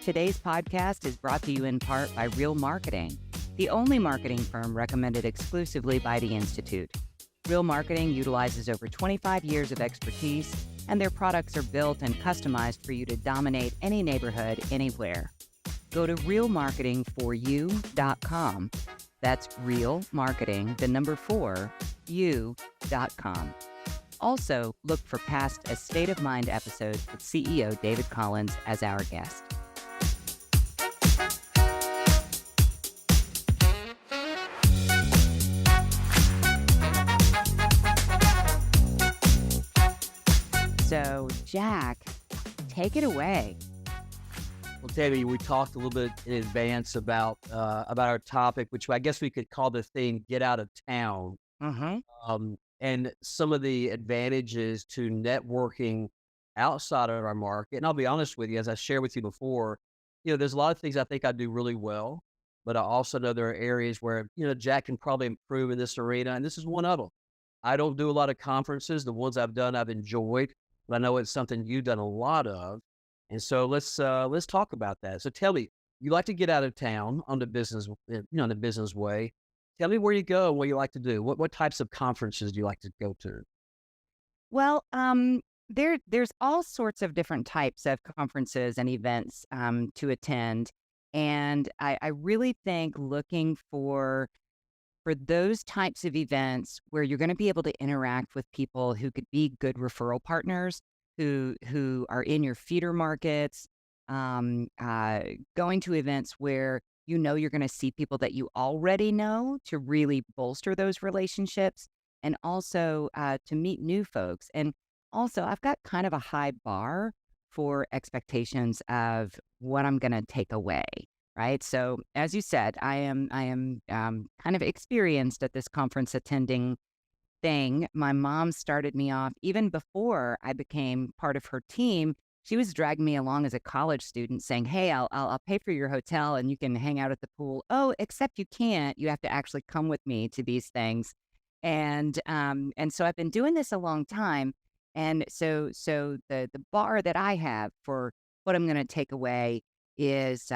Today's podcast is brought to you in part by Real Marketing, the only marketing firm recommended exclusively by the Institute. Real Marketing utilizes over 25 years of expertise, and their products are built and customized for you to dominate any neighborhood, anywhere. Go to realmarketingforyou.com. That's real marketing, the number 4, you.com. Also, look for past A State of Mind episodes with CEO David Collins as our guest. So, Jack, take it away. Well, Tami, we talked a little bit in advance about our topic, which I guess we could call the thing "Get Out of Town," and some of the advantages to networking outside of our market. And I'll be honest with you, as I shared with you before, there's a lot of things I think I do really well, but I also know there are areas where Jack can probably improve in this arena, and this is one of them. I don't do a lot of conferences. The ones I've done, I've enjoyed, but I know it's something you've done a lot of. And so let's talk about that. So tell me, you like to get out of town on the business, in the business way. Tell me where you go and what you like to do. What types of conferences do you like to go to? Well, there's all sorts of different types of conferences and events to attend, and I really think looking for those types of events where you're going to be able to interact with people who could be good referral partners, who are in your feeder markets, going to events where you're going to see people that you already know to really bolster those relationships, and also to meet new folks. And also, I've got kind of a high bar for expectations of what I'm going to take away. Right. So as you said, I am kind of experienced at this conference attending thing. My mom started me off even before I became part of her team. She was dragging me along as a college student saying, "Hey, I'll pay for your hotel and you can hang out at the pool. Oh, except you can't. You have to actually come with me to these things." And so I've been doing this a long time. And so the bar that I have for what I'm going to take away is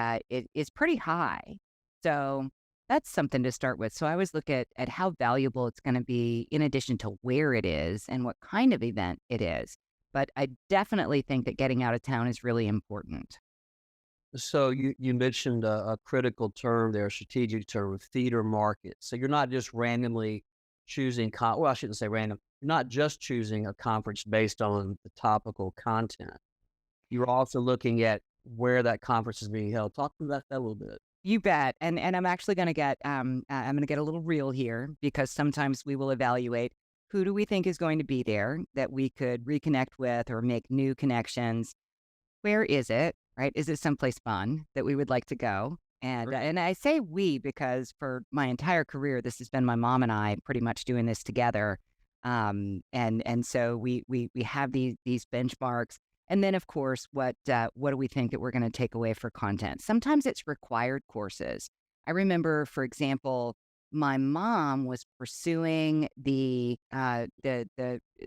pretty high. So that's something to start with. So I always look at how valuable it's going to be in addition to where it is and what kind of event it is. But I definitely think that getting out of town is really important. So you mentioned a critical term there, a strategic term, feeder market. So you're not just randomly choosing, well, I shouldn't say random. You're not just choosing a conference based on the topical content. You're also looking at where that conference is being held. Talk about that a little bit. You bet. And I'm actually going to get I'm going to get a little real here, because sometimes we will evaluate who do we think is going to be there that we could reconnect with or make new connections. Where is it? Right? Is it someplace fun that we would like to go? And Sure. and I say we because for my entire career, this has been my mom and I pretty much doing this together. And so we have these benchmarks. And then, of course, what do we think that we're going to take away for content? Sometimes it's required courses. I remember, for example, my mom was pursuing the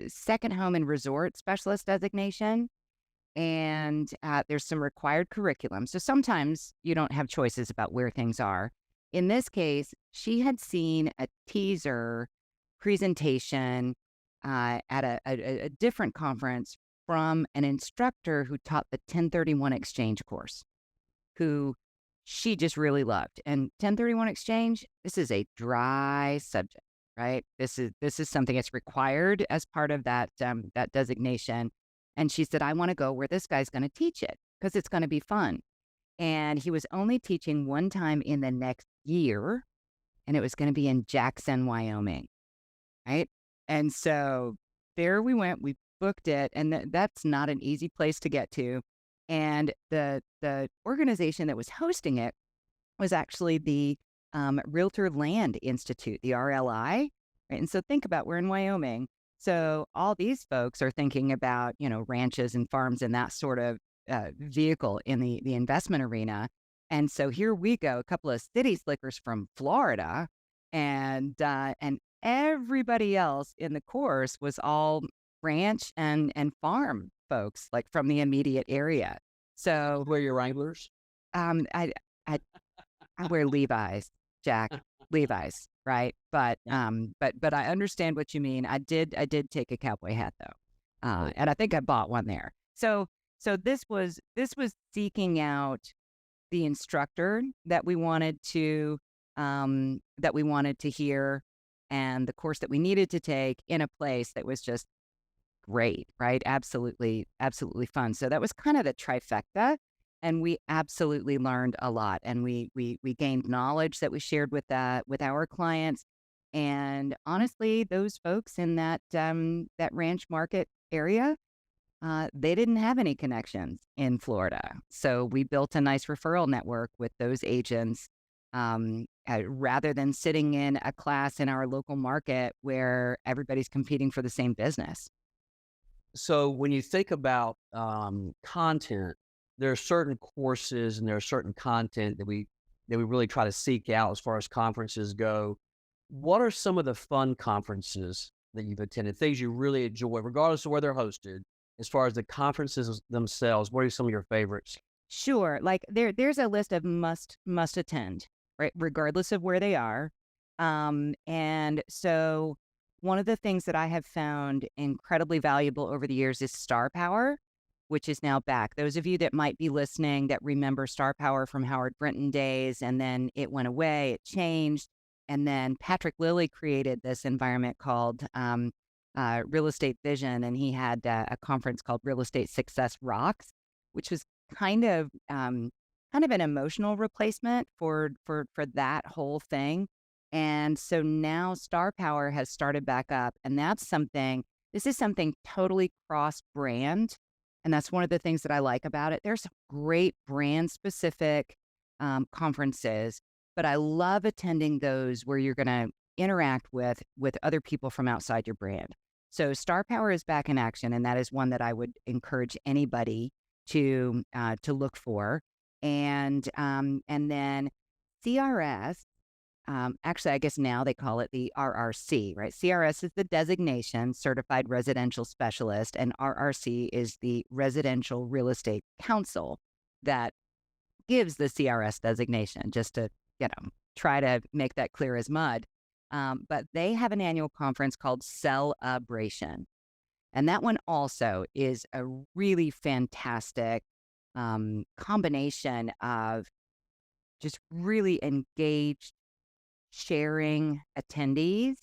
second home and resort specialist designation, and there's some required curriculum. So sometimes you don't have choices about where things are. In this case, she had seen a teaser presentation at a different conference from an instructor who taught the 1031 exchange course, who she just really loved. And 1031 exchange, this is a dry subject, right? This is something that's required as part of that designation. And she said, "I want to go where this guy's going to teach it because it's going to be fun." And he was only teaching one time in the next year, and it was going to be in Jackson, Wyoming, right? And so there we went. We booked it, and that's not an easy place to get to. And the organization that was hosting it was actually the Realtor Land Institute, the RLI. Right? And so think about, we're in Wyoming. So all these folks are thinking about, ranches and farms and that sort of vehicle in the investment arena. And so here we go, a couple of city slickers from Florida, and everybody else in the course was all ranch and farm folks, like from the immediate area. So Where your Wranglers? Um, I I I wear Levi's, Jack, Levi's, right? Yeah. But I understand what you mean. I did take a cowboy hat though, Right. and I think I bought one there. So this was seeking out the instructor that we wanted to hear, and the course that we needed to take in a place that was just great, right? Absolutely, absolutely fun. So that was kind of the trifecta, and we absolutely learned a lot, and we gained knowledge that we shared with our clients. And honestly, those folks in that ranch market area, they didn't have any connections in Florida, so we built a nice referral network with those agents. Rather than sitting in a class in our local market where everybody's competing for the same business. So when you think about content, there are certain courses and there are certain content that we really try to seek out as far as conferences go. What are some of the fun conferences that you've attended? Things you really enjoy, regardless of where they're hosted. As far as the conferences themselves, what are some of your favorites? Sure, like there's a list of must attend, right? Regardless of where they are. And so one of the things that I have found incredibly valuable over the years is Star Power, which is now back. Those of you that might be listening that remember Star Power from Howard Brinton days, and then it went away, it changed, and then Patrick Lilly created this environment called Real Estate Vision, and he had a conference called Real Estate Success Rocks, which was kind of kind of an emotional replacement for that whole thing. And so now Star Power has started back up, and this is something totally cross brand. And that's one of the things that I like about it. There's some great brand specific conferences, but I love attending those where you're going to interact with other people from outside your brand. So Star Power is back in action, and that is one that I would encourage anybody to look for. And then CRS, actually, I guess now they call it the RRC, right? CRS is the designation, Certified Residential Specialist, and RRC is the Residential Real Estate Council that gives the CRS designation, just to, try to make that clear as mud. But they have an annual conference called Celebration. And that one also is a really fantastic combination of just really engaged, sharing attendees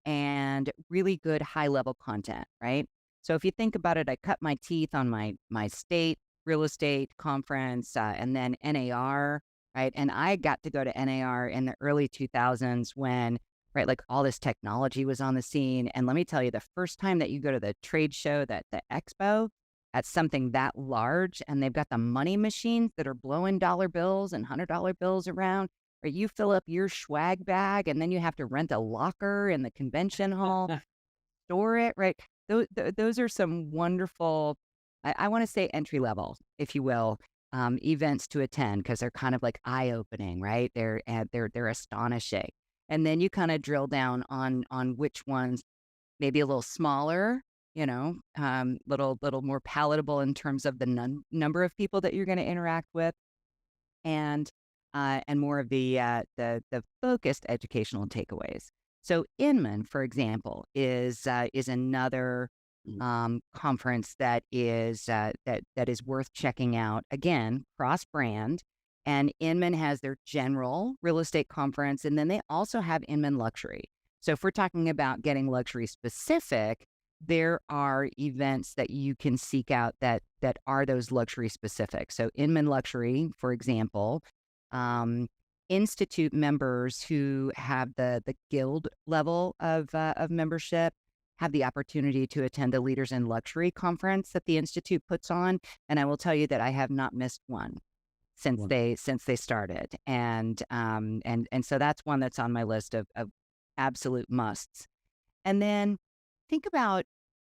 and really good high level content, right? So if you think about it, I cut my teeth on my state real estate conference and then NAR, right? And I got to go to NAR in the early 2000s when, right, like all this technology was on the scene. And let me tell you, the first time that you go to the trade show, that the expo, at something that large, and they've got the money machines that are blowing dollar bills and $100 bills around, or you fill up your swag bag and then you have to rent a locker in the convention hall, store it, right? Those are some wonderful, I want to say entry level, if you will, events to attend because they're kind of like eye opening, right? They're astonishing, and then you kind of drill down on which ones maybe a little smaller, little more palatable in terms of the number of people that you're going to interact with, and more of the focused educational takeaways. So Inman, for example, is another Mm. conference that is worth checking out. Again, cross brand, and Inman has their general real estate conference, and then they also have Inman Luxury. So if we're talking about getting luxury specific, there are events that you can seek out that are those luxury specific. So Inman Luxury, for example, um, institute members who have the guild level of membership have the opportunity to attend the Leaders in Luxury conference that the institute puts on, and I will tell you that I have not missed one One. since they started, and so that's one that's on my list of absolute musts. And then think about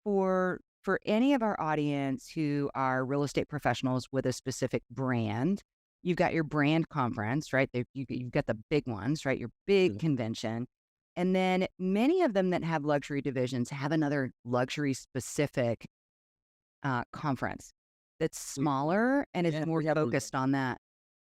for any of our audience who are real estate professionals with a specific brand, you've got your brand conference, right? You've got the big ones, right? Your big Mm. convention. And then many of them that have luxury divisions have another luxury specific conference that's We smaller and is Yeah, more we have those. focused on that.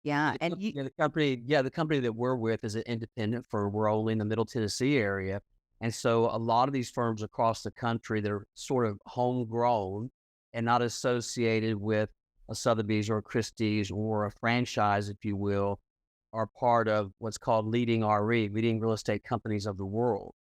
Yeah, and The company that we're with is an independent firm. We're only in the Middle Tennessee area, and so a lot of these firms across the country, they're sort of homegrown and not associated with a Sotheby's or a Christie's or a franchise, if you will, are part of what's called leading real estate companies of the world.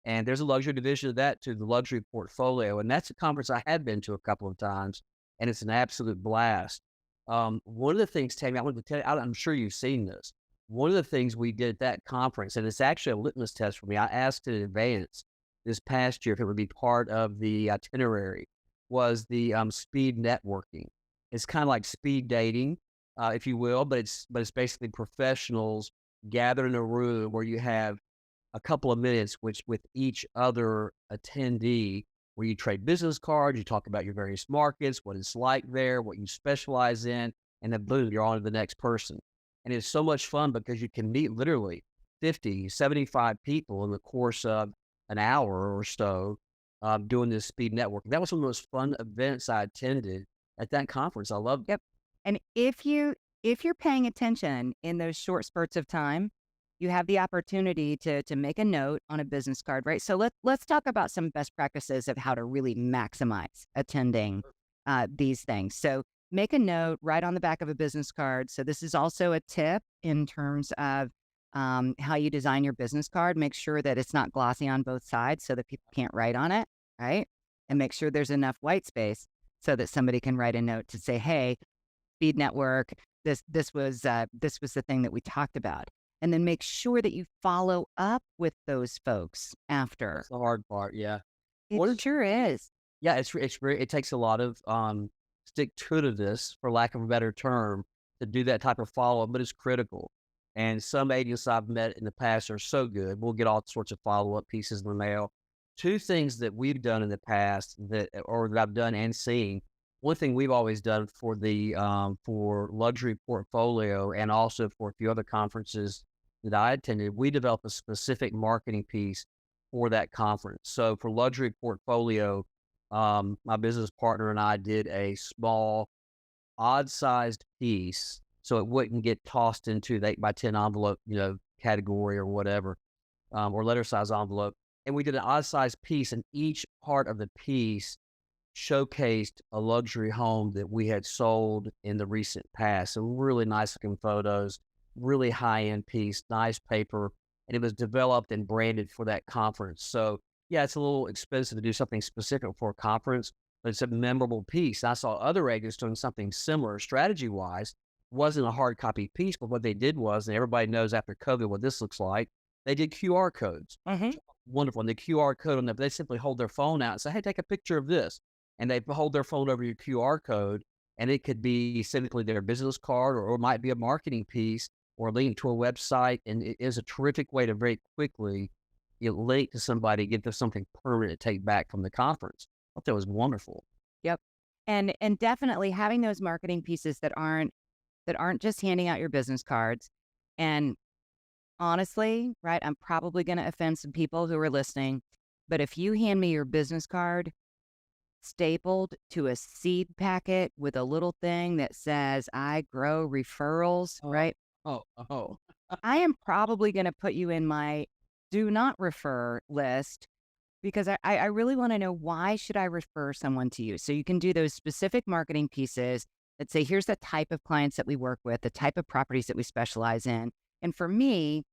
And there's a luxury division of that to the luxury portfolio, and that's a conference I had been to a couple of times, and it's an absolute blast. One of the things, Tammy, I want to tell you, I'm sure you've seen this. One of the things we did at that conference, and it's actually a litmus test for me. I asked in advance this past year if it would be part of the itinerary, was the speed networking. It's kind of like speed dating, if you will, but it's basically professionals gathered in a room where you have a couple of minutes, which with each other attendee, where you trade business cards, you talk about your various markets, what it's like there, what you specialize in, and then boom, you're on to the next person. And it's so much fun because you can meet literally 50, 75 people in the course of an hour or so doing this speed networking. That was one of the most fun events I attended at that conference. I loved it. yep. And if you're paying attention in those short spurts of time, you have the opportunity to make a note on a business card, right? So let's talk about some best practices of how to really maximize attending these things. So make a note right on the back of a business card. So this is also a tip in terms of how you design your business card. Make sure that it's not glossy on both sides so that people can't write on it, right? And make sure there's enough white space so that somebody can write a note to say, "Hey, Speed Network, this was the thing that we talked about." And then make sure that you follow up with those folks after. That's the hard part. Yeah. It What is sure is. Yeah, it's very it takes a lot of, stick to this, for lack of a better term, to do that type of follow-up, but it's critical. And some agents I've met in the past are so good. We'll get all sorts of follow-up pieces in the mail. 2 things that we've done in the past that I've done and seen. One thing we've always done for luxury portfolio and also for a few other conferences that I attended, we developed a specific marketing piece for that conference. So for luxury portfolio, my business partner and I did a small, odd-sized piece, so it wouldn't get tossed into the 8 by 10 envelope, category or whatever, or letter size envelope. And we did an odd-sized piece, and each part of the piece showcased a luxury home that we had sold in the recent past. So really nice looking photos, really high-end piece, nice paper, and it was developed and branded for that conference. So yeah, it's a little expensive to do something specific for a conference, but it's a memorable piece. I saw other agents doing something similar strategy-wise. Wasn't a hard copy piece, but what they did was, and everybody knows after COVID what this looks like, they did QR codes. Mhm. Wonderful. And the QR code on that, they simply hold their phone out and say, "Hey, take a picture of this." And they hold their phone over your QR code, and it could be simply their business card, or it might be a marketing piece or a link to a website. And it is a terrific way to very quickly link to somebody, get them something permanent to take back from the conference. I thought that was wonderful. Yep. And definitely having those marketing pieces that aren't just handing out your business cards. And honestly, right, I'm probably gonna offend some people who are listening, but if you hand me your business card stapled to a seed packet with a little thing that says, "I grow referrals," Oh, right? oh. I am probably gonna put you in my do not refer list because I really wanna know, why should I refer someone to you? So you can do those specific marketing pieces that say, "Here's the type of clients that we work with, the type of properties that we specialize in." And for me,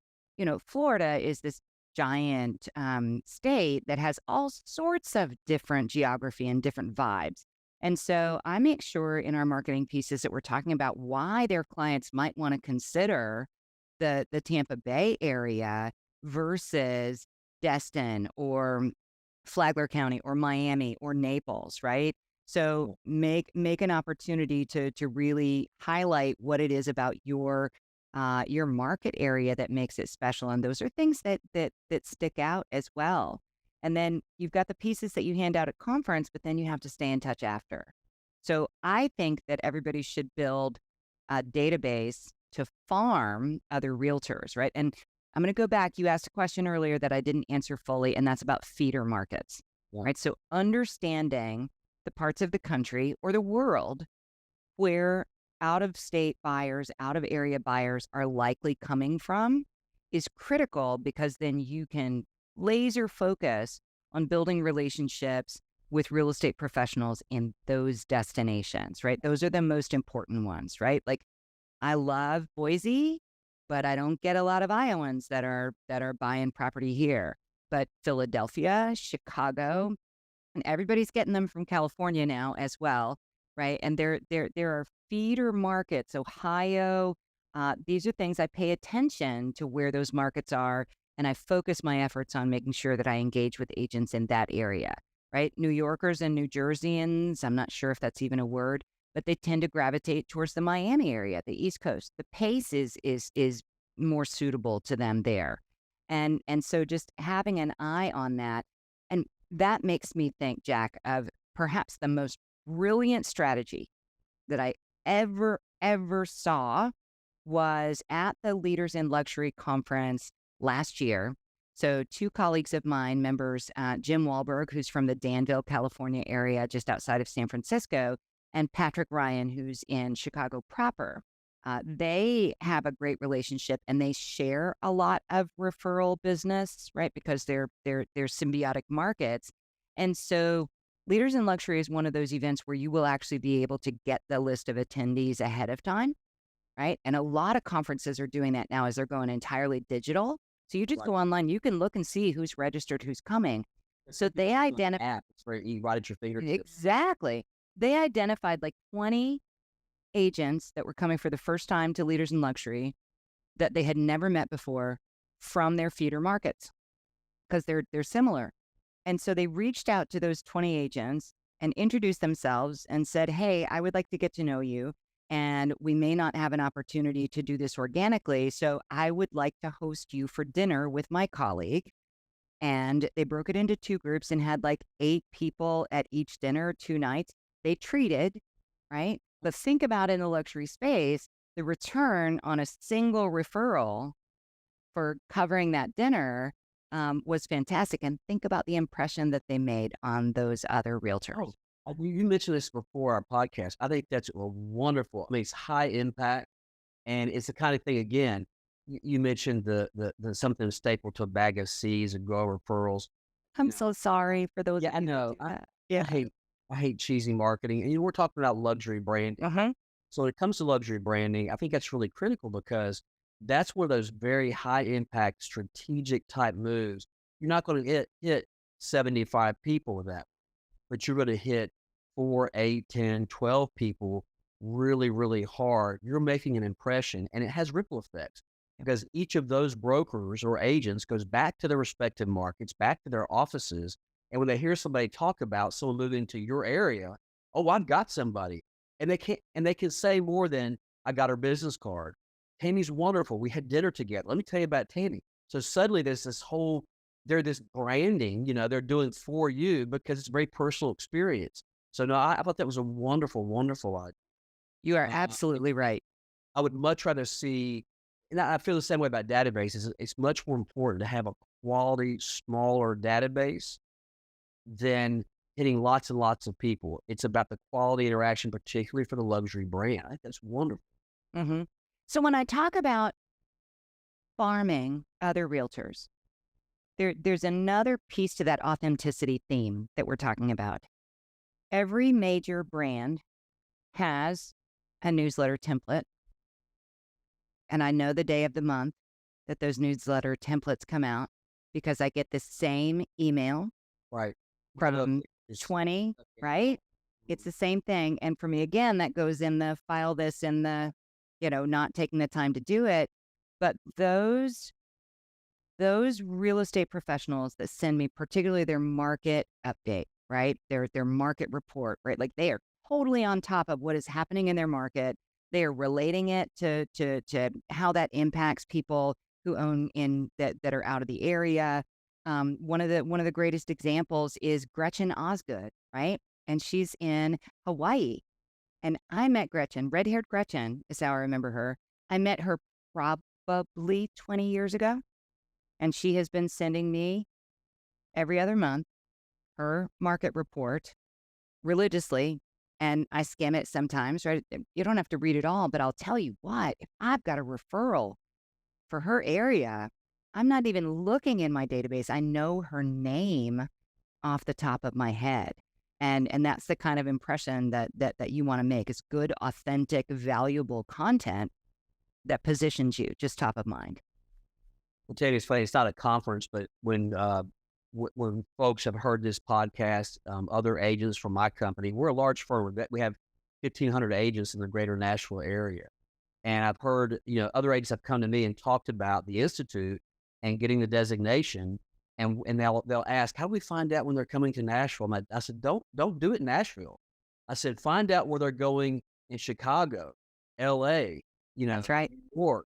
Florida is this giant, state that has all sorts of different geography and different vibes. And so I make sure in our marketing pieces that we're talking about why their clients might wanna consider the Tampa Bay area versus Destin or Flagler County or Miami or Naples, right? So make an opportunity to really highlight what it is about your market area that makes it special, and those are things that stick out as well. And then you've got the pieces that you hand out at conference, but then you have to stay in touch after. So I think that everybody should build a database to farm other realtors, right? And I'm going to go back. You asked a question earlier that I didn't answer fully, and that's about feeder markets, Yeah. right? So understanding the parts of the country or the world where out of state buyers, out of area buyers are likely coming from is critical because then you can laser focus on building relationships with real estate professionals in those destinations, right? Those are the most important ones, right? Like I love Boise, but I don't get a lot of Iowans that are buying property here. But Philadelphia, Chicago, and everybody's getting them from California now as well, right? And there are feeder markets, Ohio. These are things I pay attention to where those markets are, and I focus my efforts on making sure that I engage with agents in that area, right? New Yorkers and New Jerseyans, I'm not sure if that's even a word, but they tend to gravitate towards the Miami area, the East Coast. The pace is more suitable to them there. And so just having an eye on that. And that makes me think, Jack, of perhaps the most brilliant strategy that I ever saw was at the Leaders in Luxury conference last year. So, two colleagues of mine, members, Jim Wahlberg, who's from the Danville, California area, just outside of San Francisco, and Patrick Ryan, who's in Chicago proper. They have a great relationship and they share a lot of referral business, right? Because they're symbiotic markets. And so Leaders in Luxury is one of those events where you will actually be able to get the list of attendees ahead of time, right? And a lot of conferences are doing that now as they're going entirely digital. So you just Right. go online, you can look and see who's registered, who's coming. So they On an identify app, it's where you right at your fingertips. exactly. They identified like 20 agents that were coming for the first time to Leaders in Luxury that they had never met before from their feeder markets because they're similar. And so they reached out to those 20 agents and introduced themselves and said, "Hey, I would like to get to know you. And we may not have an opportunity to do this organically. So I would like to host you for dinner with my colleague." And they broke it into two groups and had like 8 people at each dinner, 2 nights. They treated, right? But think about in the luxury space, the return on a single referral for covering that dinner was fantastic. And think about the impression that they made on those other Oh, realtors. you mentioned this before our podcast. I think that's a wonderful. I mean, it's high impact, and it's the kind of thing. Again, you mentioned the something staple to a bag of seeds and grow referrals. I'm You know, so sorry for those yeah, of I you that know. do that. I Yeah. hate I hate cheesy marketing, and we're talking about luxury branding. Uh-huh. So when it comes to luxury branding, I think that's really critical because that's where those very high impact strategic type moves. You're not going to hit 75 people with that, but you're going to hit 4, 8, 10, 12 people really, really hard. You're making an impression and it has ripple effects because each of those brokers or agents goes back to their respective markets, back to their offices. And when they hear somebody talk about someone moving to your area, oh, I've got somebody. And they can say more than I got her business card. Tammy's wonderful. We had dinner together. Let me tell you about Tammy. So suddenly there's this whole they're this branding, they're doing for you because it's a very personal experience. So no, I thought that was a wonderful, wonderful idea. You are Uh, absolutely right. I would much rather see, and I feel the same way about databases. It's much more important to have a quality, smaller database than hitting lots and lots of people. It's about the quality interaction, particularly for the luxury brand. I think that's wonderful. Hmm. So when I talk about farming other realtors, there's another piece to that authenticity theme that we're talking about. Every major brand has a newsletter template, and I know the day of the month that those newsletter templates come out because I get the same email Right. from It's 20, right? It's the same thing. And for me, again, that goes in the file this in the, not taking the time to do it. But those real estate professionals that send me particularly their market update, right? Their market report, right? Like they are totally on top of what is happening in their market. They are relating it to how that impacts people who own in that are out of the area. One of the greatest examples is Gretchen Osgood, right? And she's in Hawaii. And I met Gretchen, red-haired Gretchen is how I remember her. I met her probably 20 years ago. And she has been sending me every other month her market report religiously. and I skim it sometimes, right? You don't have to read it all, but I'll tell you what, if I've got a referral for her area, I'm not even looking in my database. I know her name off the top of my head. And that's the kind of impression that you want to make is good, authentic, valuable content that positions you just top of mind. I'll tell you, it's funny. It's not a conference, but when folks have heard this podcast, other agents from my company, we're a large firm. We have 1,500 agents in the greater Nashville area. And I've heard, other agents have come to me and talked about the institute and getting the designation, and they'll ask, "How do we find out when they're coming to Nashville?" I said, "Don't do it in Nashville." I said, "Find out where they're going in Chicago, L.A., That's right. New York,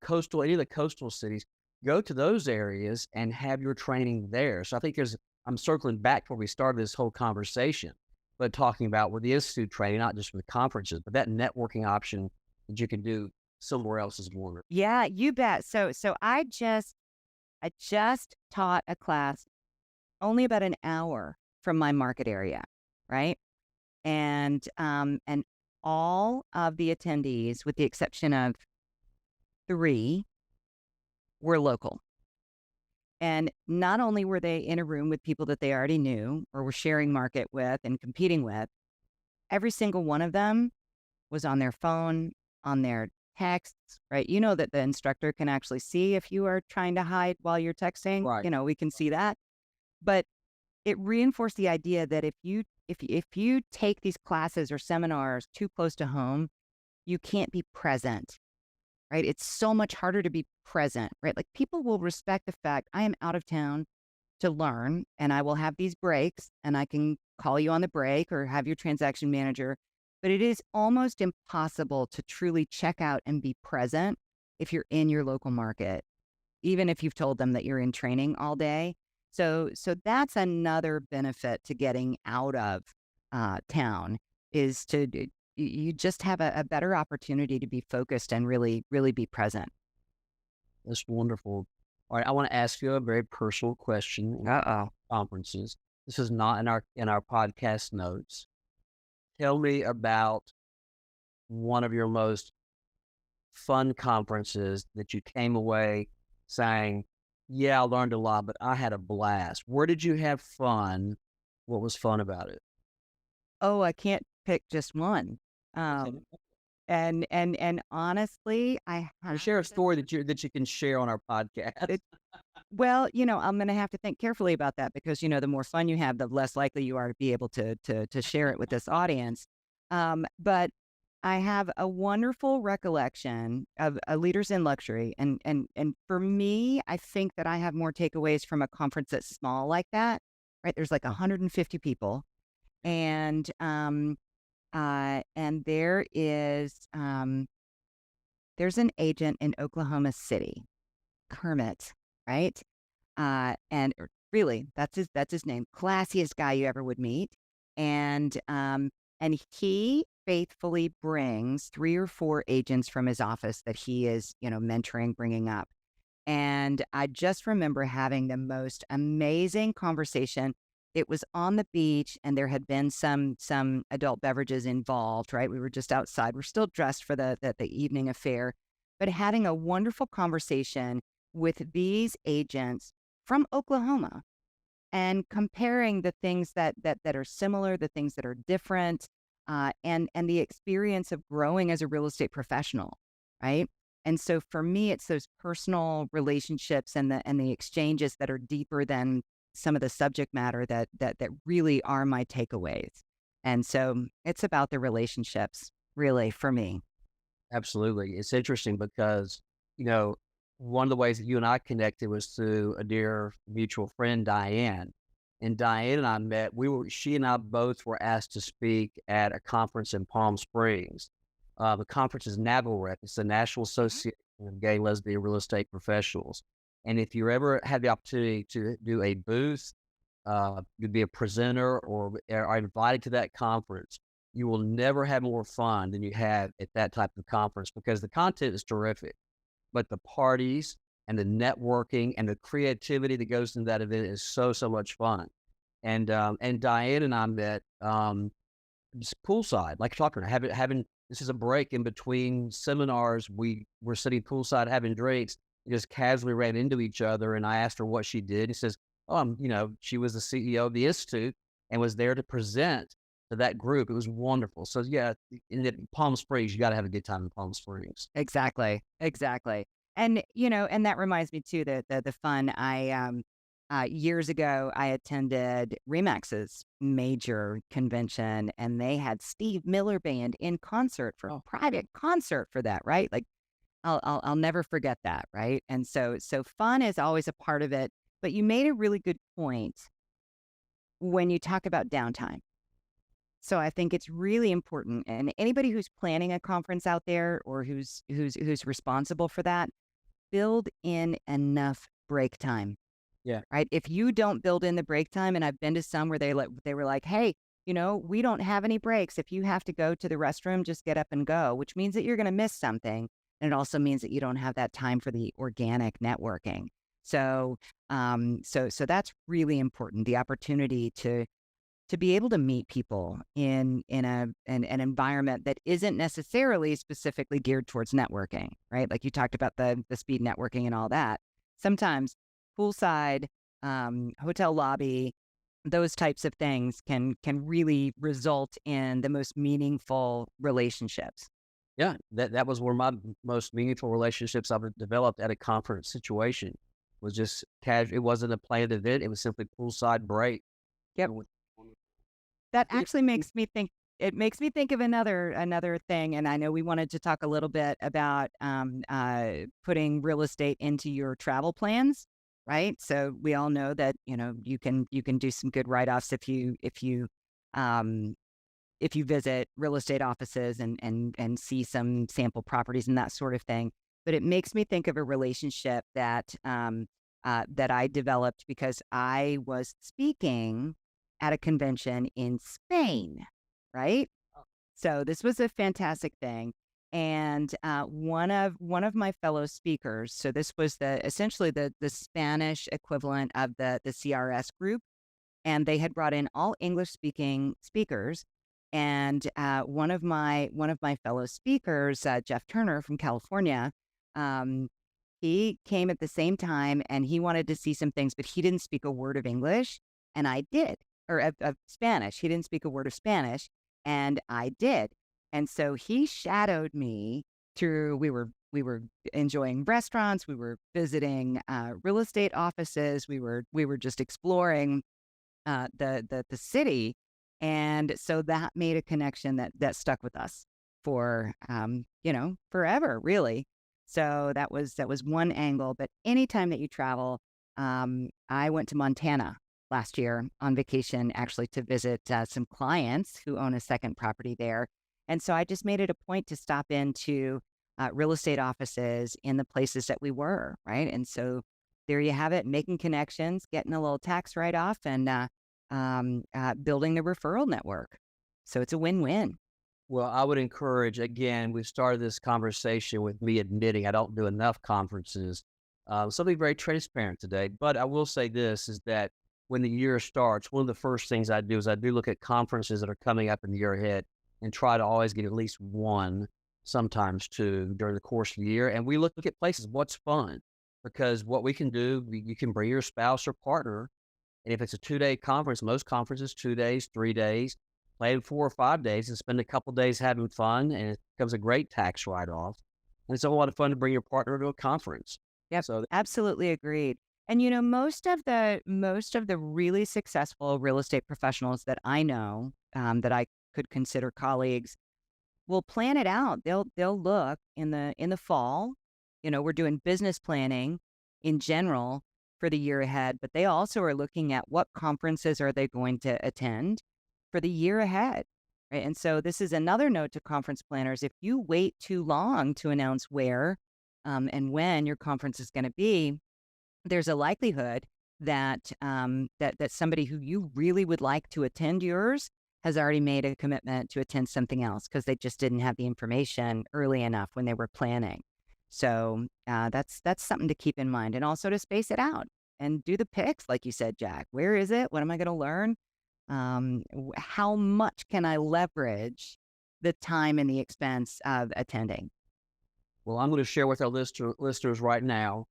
coastal any of the coastal cities. Go to those areas and have your training there." So I think I'm circling back to where we started this whole conversation, but talking about with the institute training, not just with conferences, but that networking option that you can do somewhere else is wonderful. Yeah, you bet. So I just taught a class only about an hour from my market area, right? And all of the attendees, with the exception of 3, were local. And not only were they in a room with people that they already knew or were sharing market with and competing with, every single one of them was on their phone, on their texts, right? You know that the instructor can actually see if you are trying to hide while you're texting. Right. We can see that. But it reinforced the idea that if you take these classes or seminars too close to home, you can't be present, right? It's so much harder to be present, right? Like people will respect the fact I am out of town to learn and I will have these breaks and I can call you on the break or have your transaction manager. But it is almost impossible to truly check out and be present if you're in your local market, even if you've told them that you're in training all day. So that's another benefit to getting out of town is you just have a better opportunity to be focused and really, really be present. That's wonderful. All right, I want to ask you a very personal question in Uh-oh. conferences. This is not in our podcast notes. Tell me about one of your most fun conferences that you came away saying, "Yeah, I learned a lot, but I had a blast." Where did you have fun? What was fun about it? Oh, I can't pick just one. Okay. Um, and honestly, I Or have share a story that you can share on our podcast. it. Well, I'm going to have to think carefully about that because the more fun you have, the less likely you are to be able to share it with this audience. But I have a wonderful recollection of leaders in luxury, and for me, I think that I have more takeaways from a conference that's small like that. Right, there's like 150 people, and there's an agent in Oklahoma City, Kermit, right? Really, that's his name. Classiest guy you ever would meet. And he faithfully brings 3 or 4 agents from his office that he is, mentoring, bringing up. And I just remember having the most amazing conversation. It was on the beach and there had been some adult beverages involved, right? We were just outside. We're still dressed for the evening affair, but having a wonderful conversation with these agents from Oklahoma and comparing the things that are similar, the things that are different, and the experience of growing as a real estate professional, right? And so for me, it's those personal relationships and the exchanges that are deeper than some of the subject matter that really are my takeaways. And so it's about the relationships, really, for me. Absolutely. It's interesting because, you know, one of the ways that you and I connected was through a dear mutual friend, Diane. And Diane and I met, she and I both were asked to speak at a conference in Palm Springs. The conference is NABLREP. It's the National Mhm. Association of Gay, Lesbian Real Estate Professionals. And if you ever had the opportunity to do a booth, you'd be a presenter or are invited to that conference, you will never have more fun than you have at that type of conference because the content is terrific, but the parties and the networking and the creativity that goes into that event is so much fun. And Diane and I met. just poolside, like you're talking, having this is a break in between seminars. We were sitting poolside having drinks, just casually ran into each other, and I asked her what she did. He says, "Oh, she was the CEO of the institute and was there to present to that group." It was wonderful. So yeah, in Palm Springs, you got to have a good time in Palm Springs. Exactly, exactly. And, and that reminds me too that the fun years ago, I attended Remax's major convention, and they had Steve Miller Band in concert for a Oh, private concert for that, right? Like, I'll never forget that, right? And so fun is always a part of it, but you made a really good point when you talk about downtime. So I think it's really important, and anybody who's planning a conference out there or who's responsible for that, build in enough break time. yeah. Right? If you don't build in the break time, and I've been to some where they were like, "Hey, we don't have any breaks. If you have to go to the restroom, just get up and go," which means that you're going to miss something, and it also means that you don't have that time for the organic networking. So, so that's really important. The opportunity to be able to meet people in an environment that isn't necessarily specifically geared towards networking, right? Like you talked about the speed networking and all that. Sometimes poolside, hotel lobby, those types of things can really result in the most meaningful relationships. Yeah, that was one of my most meaningful relationships I've developed at a conference situation. Was just casual. It wasn't a planned event. It was simply poolside break. Yep. And with- I That think actually makes me think it makes me think of another thing, and I know we wanted to talk a little bit about, putting real estate into your travel plans, right? So we all know that, you can do some good write-offs um, if you visit real estate offices and see some sample properties and that sort of thing. But it makes me think of a relationship that I developed because I was speaking at a convention in Spain, right? So this was a fantastic thing. And one of my fellow speakers, so this was the essentially the Spanish equivalent of the CRS group, and they had brought in all English speaking speakers. And one of my fellow speakers, Jeff Turner from California, um, he came at the same time, and he wanted to see some things, but he didn't speak a word of English, and I did, or of Spanish. He didn't speak a word of Spanish, and I did. And so he shadowed me through. We were enjoying restaurants. We were visiting real estate offices. We were just exploring the city, and so that made a connection that stuck with us for forever, really. So that was one angle. But anytime that you travel, I went to Montana last year on vacation, actually to visit some clients who own a second property there, and so I just made it a point to stop into real estate offices in the places that we were, right. And so there you have it, making connections, getting a little tax write off, and building the referral network. So it's a win-win. Well, I would encourage, again, we started this conversation with me admitting I don't do enough conferences. Something very transparent today. But I will say this is that when the year starts, one of the first things I do is I do look at conferences that are coming up in the year ahead and try to always get at least one, sometimes two, during the course of the year. And we look at places, what's fun? Because what we can do, you can bring your spouse or partner. And if it's a 2-day conference, most conferences, 2 days, 3 days, plan 4 or 5 days and spend a couple days having fun, and it becomes a great tax write-off. And it's a lot of fun to bring your partner to a conference. Yep, So, absolutely agreed. And most of the really successful real estate professionals that I know, that I could consider colleagues, will plan it out. They'll look in the fall. We're doing business planning in general for the year ahead, but they also are looking at what conferences are they going to attend for the year ahead. Right. And so this is another note to conference planners. If you wait too long to announce where and when your conference is going to be, there's a likelihood that somebody who you really would like to attend yours has already made a commitment to attend something else because they just didn't have the information early enough when they were planning. So that's something to keep in mind, and also to space it out and do the picks, like you said, Jack. Where is it? What am I going to learn? How much can I leverage the time and the expense of attending? Well, I'm going to share with our listeners right now.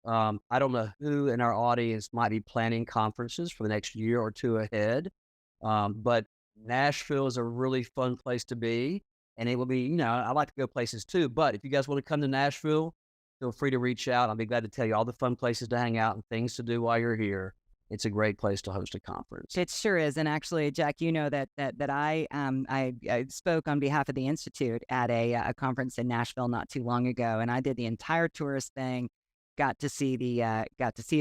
I don't know who in our audience might be planning conferences for the next year or two ahead, but Nashville is a really fun place to be. And it will be, I like to go places too. But if you guys want to come to Nashville, feel free to reach out. I'll be glad to tell you all the fun places to hang out and things to do while you're here. It's a great place to host a conference. It sure is, and actually, Jack, you know that I spoke on behalf of the institute at a conference in Nashville not too long ago, and I did the entire tourist thing. Got to see a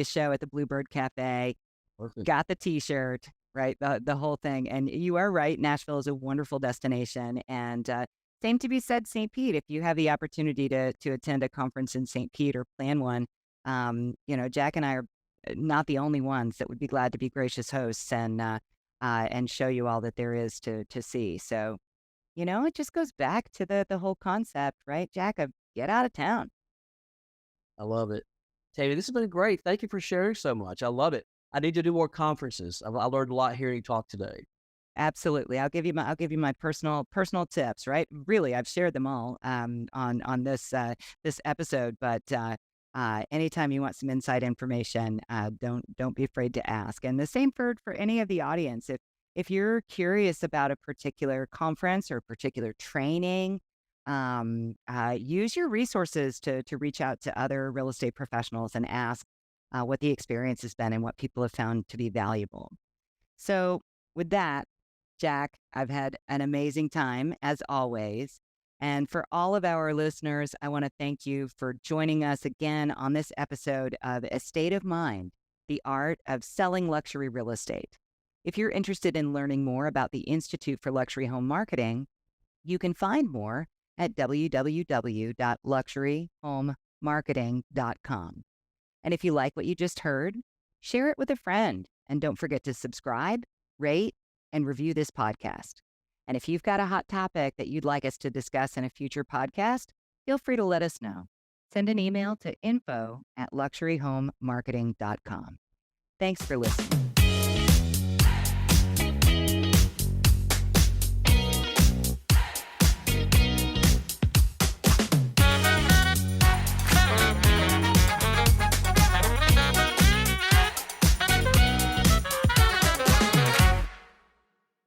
show at the Bluebird Cafe. Perfect. Got the T-shirt, right? The whole thing. And you are right. Nashville is a wonderful destination, and same to be said, St. Pete. If you have the opportunity to attend a conference in St. Pete or plan one, Jack and I are not the only ones that would be glad to be gracious hosts and show you all that there is to see. So, it just goes back to the whole concept, right, Jack, of get out of town. I love it. Tammy, this has been great. Thank you for sharing so much. I love it. I need to do more conferences. I learned a lot hearing you talk today. Absolutely. I'll give you my personal tips, right? Really, I've shared them all on this episode, but anytime you want some inside information, don't be afraid to ask. And the same for any of the audience. If you're curious about a particular conference or particular training, use your resources to reach out to other real estate professionals and ask what the experience has been and what people have found to be valuable. So, with that, Jack, I've had an amazing time as always. And for all of our listeners, I want to thank you for joining us again on this episode of A State of Mind, the art of selling luxury real estate. If you're interested in learning more about the Institute for Luxury Home Marketing, you can find more at www.luxuryhomemarketing.com. And if you like what you just heard, share it with a friend. And don't forget to subscribe, rate, and review this podcast. And if you've got a hot topic that you'd like us to discuss in a future podcast, feel free to let us know. Send an email to info@luxuryhomemarketing.com. Thanks for listening.